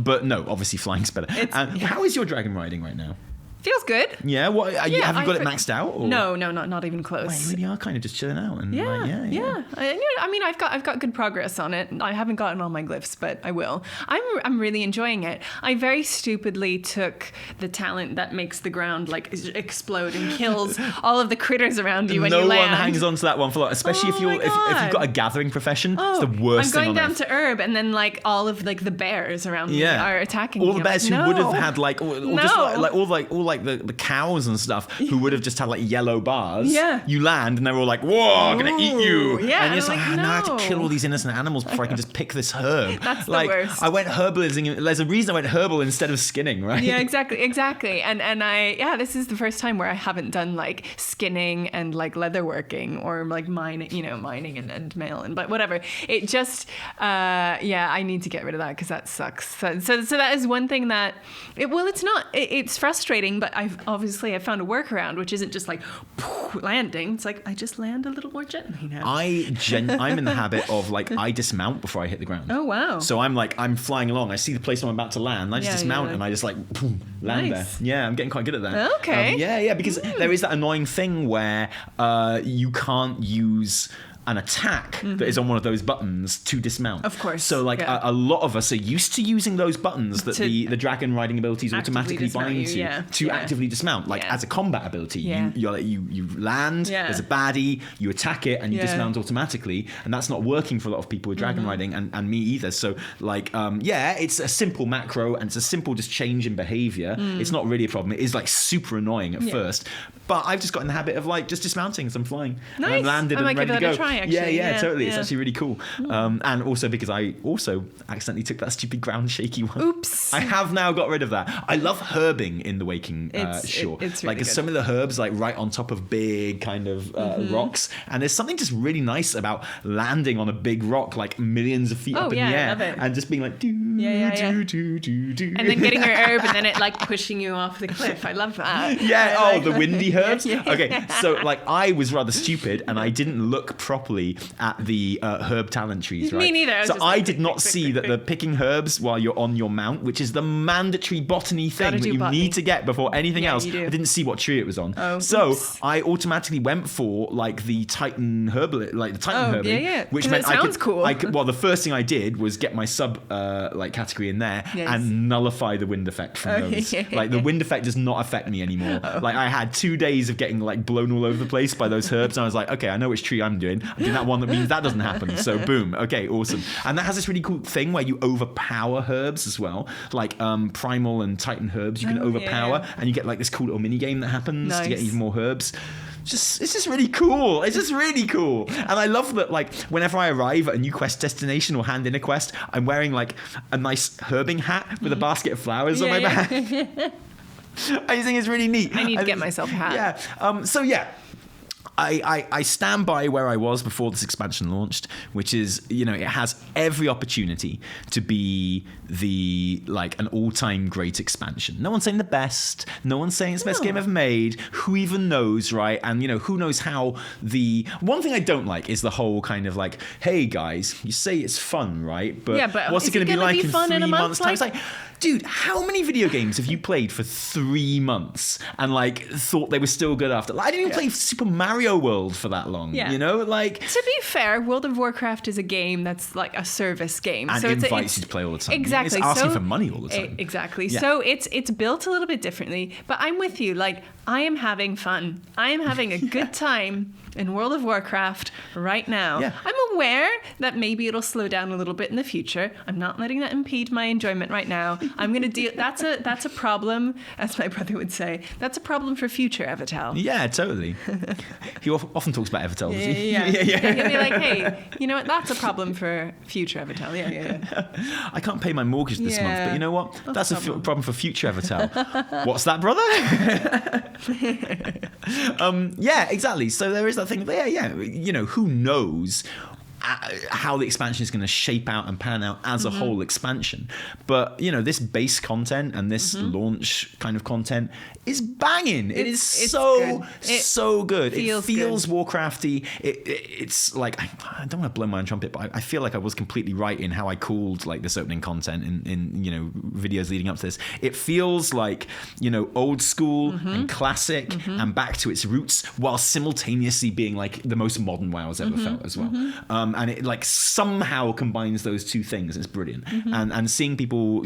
But no, obviously flying's better. How is your dragon riding right now?
Feels good.
Yeah. What have you got it maxed out? Or?
No, not even close.
Well, you really are kind of just chilling out. And
I mean, I've got good progress on it. I haven't gotten all my glyphs, but I will. I'm really enjoying it. I very stupidly took the talent that makes the ground like explode and kills all of the critters around you when you land.
No one hangs on to that one for long, especially if you've got a gathering profession. It's the worst thing on earth.
I'm going down to Herb, and then like all of like the bears around me are attacking me.
All the bears who would have had like all the cows and stuff who would have just had like yellow bars. Yeah. You land and they're all like, whoa, I'm gonna eat you.
Yeah.
And you're like, now I have to kill all these innocent animals before I can just pick this herb.
That's
like,
the worst.
I went herbalism. There's a reason I went herbal instead of skinning, right?
Yeah, exactly. And this is the first time where I haven't done like skinning and like leatherworking or like mining and mail and but whatever. It just I need to get rid of that because that sucks. So that is one thing that it's frustrating landing, but I found a workaround, which isn't just like landing. It's like I just land a little more gently now.
I'm in the habit of like I dismount before I hit the ground.
Oh wow!
So I'm flying along. I see the place I'm about to land. I just dismount and I just like boom, land there. Yeah, I'm getting quite good at that.
Okay.
Because there is that annoying thing where you can't use an attack that is on one of those buttons to dismount.
Of course.
So like a lot of us are used to using those buttons that the dragon riding abilities automatically bind to actively dismount. Like as a combat ability, you land, there's a baddie, you attack it and you dismount automatically, and that's not working for a lot of people with dragon riding and me either. So like it's a simple macro and it's a simple just change in behavior. It's not really a problem. It is like super annoying at first, but I've just got in the habit of like just dismounting as I'm flying.
Nice.
And I'm landed
I might
and ready
give
to
that
go.
a try, actually.
Yeah, totally. It's actually really cool. And also because I also accidentally took that stupid ground shaky one.
Oops.
I have now got rid of that. I love herbing in the Waking Shore.
It's really
like some of the herbs like right on top of big kind of rocks, and there's something just really nice about landing on a big rock like millions of feet up in the air,
love it.
and just being like do do,
and then getting your herb and then it like pushing you off the cliff. I love that.
The windy herbs. Okay, so like I was rather stupid and I didn't look properly at the herb talent trees, right?
Me neither.
So I did not see that the picking herbs while you're on your mount, which is the mandatory botany thing that you need to get before anything else. I didn't see what tree it was on. I automatically went for like the Titan herbal, like the Titan herbal, which meant I could.
Cool.
Well, the first thing I did was get my sub like category in there and nullify the wind effect from those. Like the wind effect does not affect me anymore. Like I had 2 days of getting like blown all over the place by those herbs, and I was like, okay, I know which tree I'm doing. I'm doing that one that means that doesn't happen. So boom, okay, awesome. And that has this really cool thing where you overpower herbs as well, like primal and Titan herbs. You can overpower, and you get like this cool little mini game that happens to get even more herbs. It's just really cool. It's just really cool. And I love that, like, whenever I arrive at a new quest destination or hand in a quest, I'm wearing, like, a nice herbing hat with a basket of flowers on my back. I just think it's really neat.
I need to get myself a hat.
I stand by where I was before this expansion launched, which is, it has every opportunity to be an all-time great expansion. No one's saying the best. No one's saying it's the best game ever made. Who even knows, right? And, who knows how one thing I don't like is the whole kind of like, hey, guys, you say it's fun, right? But what's it going to be like in 3 months' time? It's like, dude, how many video games have you played for 3 months and like thought they were still good after? Like, I didn't even play Super Mario World for that long. Like,
to be fair, World of Warcraft is a game that's like a service game,
and
so
it invites you to play all the time.
Exactly,
it's asking for money all the time.
Exactly. Yeah. So it's built a little bit differently, but I'm with you. Like, I am having fun. I am having a good time in World of Warcraft right now.
Yeah.
I'm aware that maybe it'll slow down a little bit in the future. I'm not letting that impede my enjoyment right now. I'm going to deal. That's a problem, as my brother would say. That's a problem for future Evitel.
Yeah, totally. He often talks about Evitel, does he?
Yeah. He'll be like, hey, you know what? That's a problem for future Evitel. Yeah.
I can't pay my mortgage this month, but you know what? That's a problem for future Evitel. What's that, brother? Exactly. So there is that thing. Who knows how the expansion is going to shape out and pan out as a whole expansion. But, this base content and this launch kind of content is banging. It's so good. It feels good. Warcrafty. It's like, I don't want to blow my own trumpet, but I feel like I was completely right in how I called like this opening content in videos leading up to this. It feels like, old school and classic and back to its roots, while simultaneously being like the most modern WoW's ever felt as well. And it like somehow combines those two things. It's brilliant. And seeing people,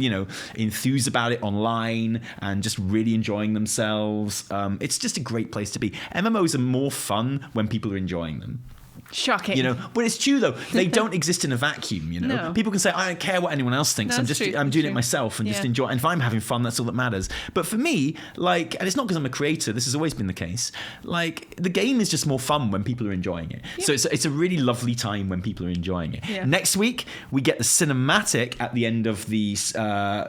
enthuse about it online and just really enjoying themselves. It's just a great place to be. MMOs are more fun when people are enjoying them.
Shocking.
But it's true though. They don't exist in a vacuum,
No.
People can say, I don't care what anyone else thinks. I'm doing it myself and just enjoy. And if I'm having fun, that's all that matters. But for me, like, and it's not because I'm a creator, this has always been the case, like, the game is just more fun when people are enjoying it. Yeah. So it's a really lovely time when people are enjoying it. Yeah. Next week, we get the cinematic at the end of the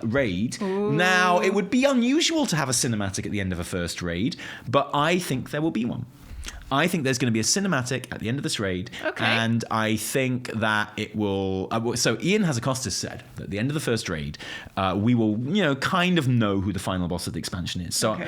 raid. Ooh. Now, it would be unusual to have a cinematic at the end of a first raid, but I think there will be one. I think there's going to be a cinematic at the end of this raid.
Okay.
And I think that it will... so Ian Hazacostas said that at the end of the first raid, we will, kind of know who the final boss of the expansion is. So,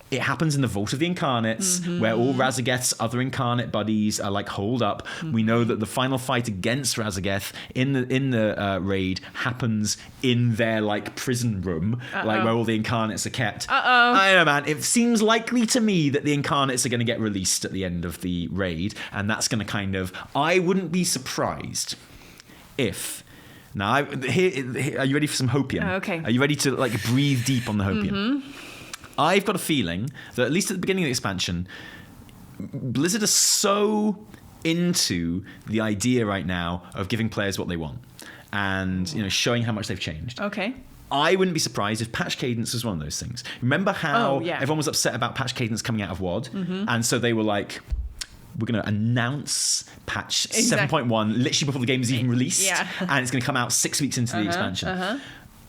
it happens in the Vault of the Incarnates, where all Razageth's other incarnate buddies are like holed up. We know that the final fight against Razageth in the raid happens in their like prison room, like where all the incarnates are kept. I know, man. It seems likely to me that the incarnates are going to get released at the end of the raid, and that's going to kind of... I wouldn't be surprised if... Now, here, are you ready for some hopium?
Okay.
Are you ready to like breathe deep on the hopium? I've got a feeling that at least at the beginning of the expansion, Blizzard are so into the idea right now of giving players what they want and showing how much they've changed.
Okay.
I wouldn't be surprised if patch cadence was one of those things. Remember how everyone was upset about patch cadence coming out of WoD? And so they were like, we're going to announce patch 7.1 literally before the game is even released. And it's going to come out 6 weeks into the expansion.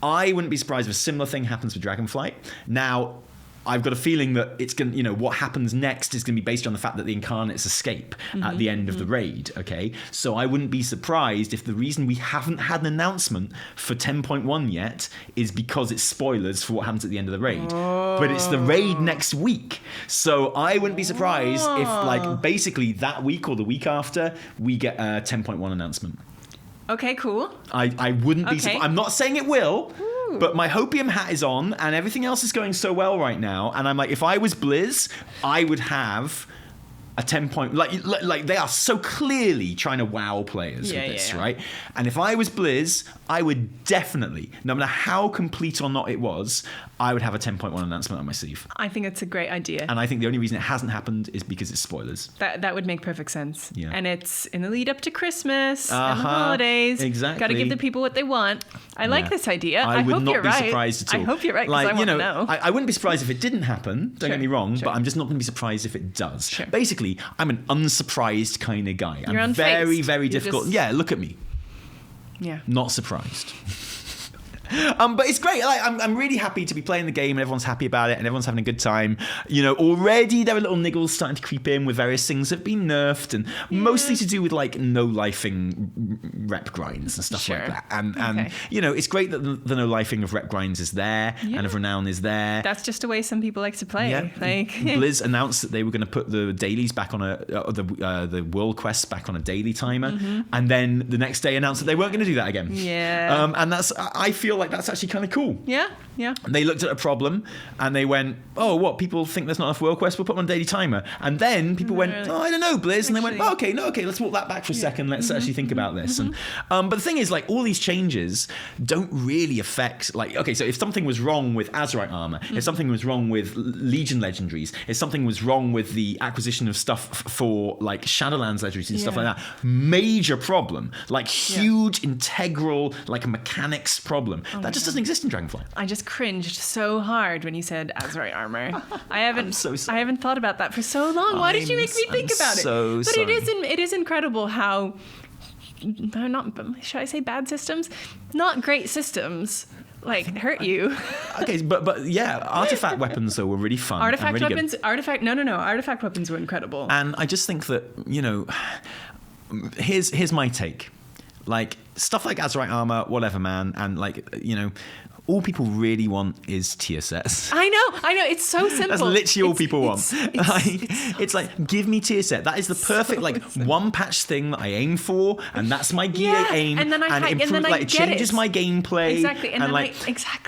I wouldn't be surprised if a similar thing happens with Dragonflight. Now, I've got a feeling that it's going to, what happens next is going to be based on the fact that the incarnates escape at the end of the raid, okay? So I wouldn't be surprised if the reason we haven't had an announcement for 10.1 yet is because it's spoilers for what happens at the end of the raid. But it's the raid next week. So I wouldn't be surprised if, like, basically that week or the week after, we get a 10.1 announcement.
Okay, cool.
I wouldn't be surprised. I'm not saying it will. But my hopium hat is on, and everything else is going so well right now. And I'm like, if I was Blizz, I would have a 10 point... Like they are so clearly trying to wow players with this, right? And if I was Blizz, I would definitely, no matter how complete or not it was, I would have a 10.1 announcement on my sleeve.
I think it's a great idea.
And I think the only reason it hasn't happened is because it's spoilers.
That would make perfect sense.
Yeah.
And it's in the lead up to Christmas and the holidays.
Exactly.
Got to give the people what they want. I like this idea.
I would
hope
not
you're
be
right.
surprised at all.
I hope you're right, because I want to know.
I wouldn't be surprised if it didn't happen, don't get me wrong, but I'm just not going to be surprised if it does.
Sure.
Basically, I'm an unsurprised kind of guy.
You're
I'm
unfazed.
very, very difficult. Yeah, look at me.
Yeah.
Not surprised. But it's great. Like, I'm really happy to be playing the game, and everyone's happy about it, and everyone's having a good time. Already there are little niggles starting to creep in with various things that have been nerfed, and mostly to do with like no-lifing rep grinds and stuff like that. And it's great that the no-lifing of rep grinds is there, and of Renown is there.
That's just a way some people like to play.
Yeah.
Like
Blizz announced that they were going to put the dailies back on the world quests back on a daily timer, and then the next day announced that they weren't going to do that again.
Yeah.
And I feel like that's actually kind of cool.
Yeah.
They looked at a problem and they went, oh, what? People think there's not enough world quests? We'll put them on a daily timer. And then people went, oh, I don't know, Blizz. And they went, oh, okay, let's walk that back for a second. Let's actually think about this. And but the thing is, like, all these changes don't really affect, like, okay, so if something was wrong with Azerite armor, if something was wrong with Legion legendaries, if something was wrong with the acquisition of stuff for, like, Shadowlands legendaries and stuff like that, major problem, like, huge, integral, like, a mechanics problem. That just doesn't exist in Dragonflight.
I just cringed so hard when you said Azerite armor. I haven't thought about that for so long. Why did you make me think about it? But it is incredible how should I say bad systems? Not great systems. Like hurt you.
Okay, but yeah, artifact weapons though were really fun.
Artifact
really
weapons.
Good.
Artifact weapons were incredible.
And I just think that here's my take. Like, stuff like Azerite armor, whatever, man, and like, all people really want is tier sets.
I know. It's so simple.
That's literally all people want. It's like, give me tier set. That is the perfect, like, one patch thing that I aim for, and that's my gear aim.
And then
it changes my gameplay.
Exactly.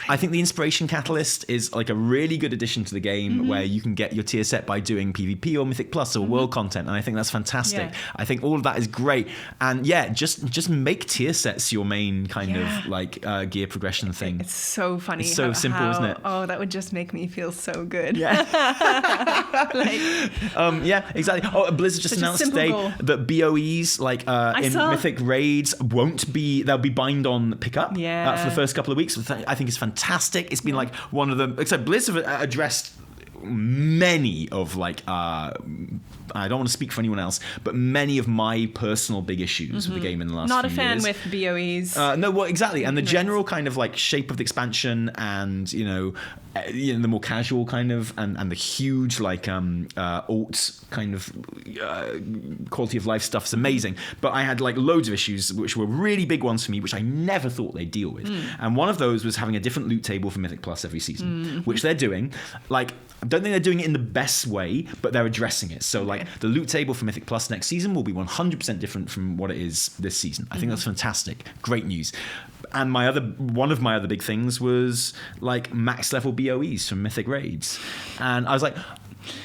I think the Inspiration Catalyst is like a really good addition to the game where you can get your tier set by doing PvP or Mythic Plus or world content, and I think that's fantastic. Yeah. I think all of that is great. And yeah, just make tier sets your main kind of like gear progression thing.
It's so funny.
It's so simple, isn't it?
Oh, that would just make me feel so good.
Yeah. Yeah, exactly. Oh, Blizzard just announced today that BOEs like in Mythic raids they'll be bind on pickup for the first couple of weeks, which I think is fantastic. It's been like one of them, except Blizzard have addressed many of like I don't want to speak for anyone else, but many of my personal big issues with the game in the last
Not
few
a fan
years.
with BOEs.
No, well, exactly, and the general kind of like shape of the expansion, and the more casual kind of, and the huge like alt kind of quality of life stuff is amazing. But I had like loads of issues which were really big ones for me, which I never thought they'd deal with. And one of those was having a different loot table for Mythic Plus every season, which they're doing. Like, I don't think they're doing it in the best way, but they're addressing it. So like the loot table for Mythic Plus next season will be 100% different from what it is this season. I think that's fantastic. Great news. And one of my other big things was like max level BOEs from Mythic Raids. And I was like,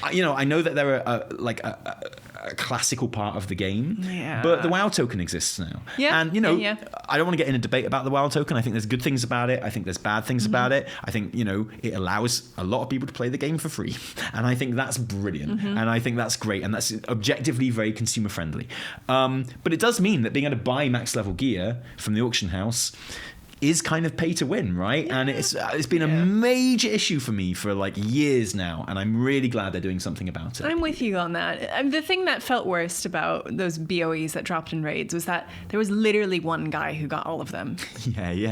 I know that they're a classical part of the game, but the WoW token exists now. Yeah. And I don't want to get in a debate about the WoW token. I think there's good things about it. I think there's bad things about it. I think it allows a lot of people to play the game for free, and I think that's brilliant. And I think that's great, and that's objectively very consumer friendly. But it does mean that being able to buy max level gear from the auction house is kind of pay to win, right? And it's been a major issue for me for like years now, and I'm really glad they're doing something about it.
I'm with you on that. The thing that felt worst about those BOEs that dropped in raids was that there was literally one guy who got all of them.
It's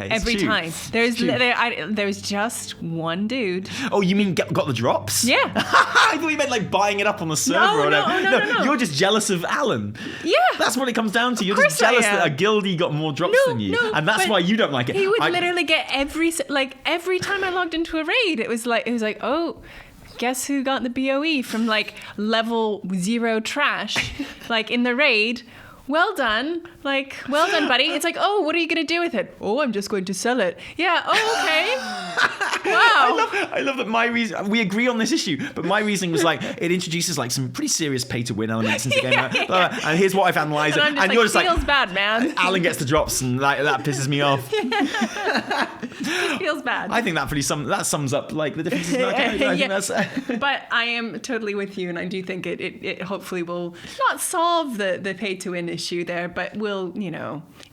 every
true.
time. There's just one dude.
Oh, you mean got the drops?
Yeah.
I thought you meant like buying it up on the server. No. You're just jealous of Alan.
Yeah.
That's what it comes down to. You're just jealous that a guildie got more drops than you, and that's why you don't like it.
He would literally get every time I logged into a raid, it was like, oh, guess who got the BOE from like level 0 trash, like in the raid. Well done, buddy. It's like, oh, what are you going to do with it? Oh, I'm just going to sell it. Yeah, oh, okay. Wow.
I love that my reason, we agree on this issue, but my reasoning was like, it introduces like some pretty serious pay to win elements into the game. And here's what I've analysed.
And you're just feels bad, man.
Alan gets the drops, and that pisses me off.
It feels bad.
I think that sums up like the differences in our character. I think that's...
But I am totally with you, and I do think it hopefully will not solve the pay to win issue there, but will,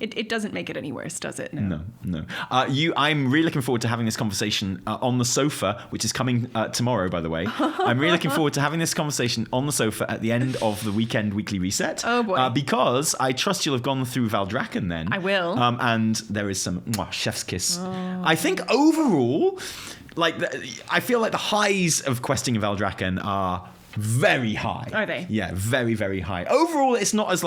it doesn't make it any worse, does it?
No. I'm really looking forward to having this conversation on the sofa, which is coming tomorrow, by the way. I'm really looking forward to having this conversation on the sofa at the end of the weekend weekly reset.
Oh boy.
Because I trust you'll have gone through Valdrakken then.
I will.
And there is some chef's kiss. Oh. I think overall, I feel like the highs of questing in Valdrakken are very high.
Are they?
Yeah, very, very high. Overall, it's not as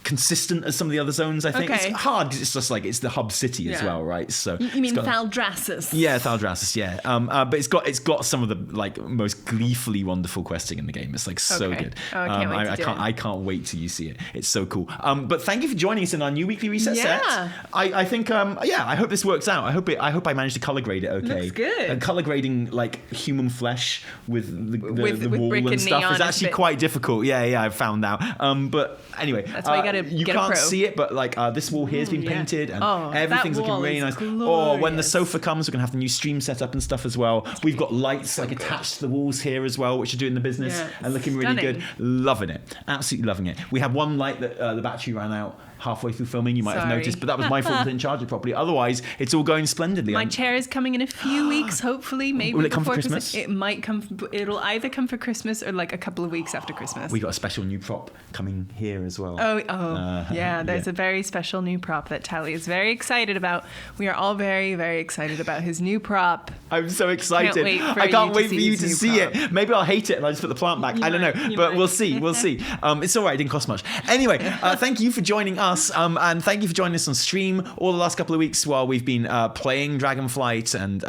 consistent as some of the other zones, I think.
Okay.
It's hard because it's just it's the hub city as well, right? So
you mean Thaldraszus?
Yeah, Thaldraszus, yeah. But it's got some of the most gleefully wonderful questing in the game. It's so good.
Oh, I
can't wait till you see it. It's so cool. But thank you for joining us in our new weekly reset set. I think I hope this works out. I hope I managed to color grade it okay.
Looks good.
And color grading human flesh with the wall
brick
and stuff is actually quite difficult. Yeah, I've found out. But anyway,
that's why you gotta
you
get
can't
a pro.
see it, but this wall here has been painted, and everything's looking really nice.
Glorious.
When the sofa comes, we're gonna have the new stream set up and stuff as well. We've got lights attached to the walls here as well, which are doing the business and looking really good. Loving it, absolutely loving it. We had one light that the battery ran out halfway through filming, you might have noticed, but that was my fault. I didn't charge it properly. Otherwise, it's all going splendidly.
My chair is coming in a few weeks, hopefully. Maybe
will it come for
before
Christmas?
It might come. It'll either come for Christmas or a couple of weeks after Christmas.
We got a special new prop coming here as well.
There's a very special new prop that Tali is very excited about. We are all very, very excited about his new prop.
I'm so excited. I can't wait for you to see it. Maybe I'll hate it and I'll just put the plant back. I don't know, but we'll see. It's all right. It didn't cost much. Anyway, thank you for joining us, and thank you for joining us on stream all the last couple of weeks while we've been playing Dragonflight, and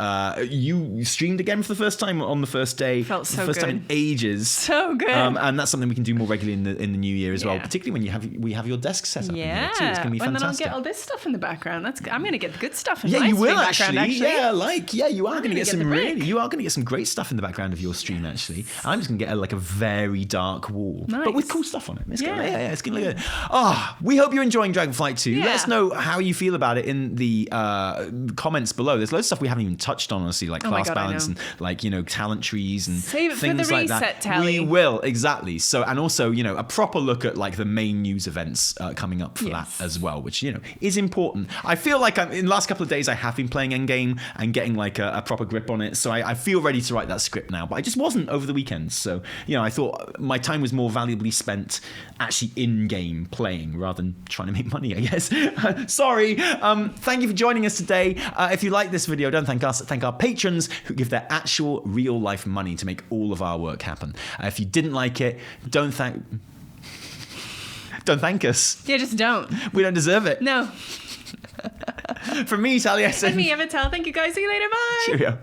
you streamed again for the first time on the first day.
Felt so
the first time in ages.
So good.
And that's something we can do more regularly in the new year as well, particularly when we have your desk set up.
Yeah,
too. It's gonna be fantastic.
And then I'll get all this stuff in the background. I'm gonna get the good stuff in
my
stream
will
background, actually.
You are gonna get some great stuff in the background of your stream, actually. I'm just gonna get a very dark wall, but with cool stuff on it. It's gonna look good. We hope you enjoying Dragonflight 2, let us know how you feel about it in the comments below. There's loads of stuff we haven't even touched on, honestly, like class balance and like, talent trees and
Save it
things
for the
like
reset,
that.
Tali.
We will, exactly. So, and also, a proper look at like the main news events coming up for that as well, which, is important. I feel like in the last couple of days I have been playing Endgame and getting like a proper grip on it. So I feel ready to write that script now, but I just wasn't over the weekends. So, I thought my time was more valuably spent actually in-game playing rather than trying to make money, I guess. Sorry. Thank you for joining us today. If you like this video, don't thank us, thank our patrons who give their actual real life money to make all of our work happen. If you didn't like it, don't thank us.
Yeah, just don't.
We don't deserve it.
No.
From me, Taliesin.
And me, Evitel. Thank you guys. See you later. Bye.
Cheerio.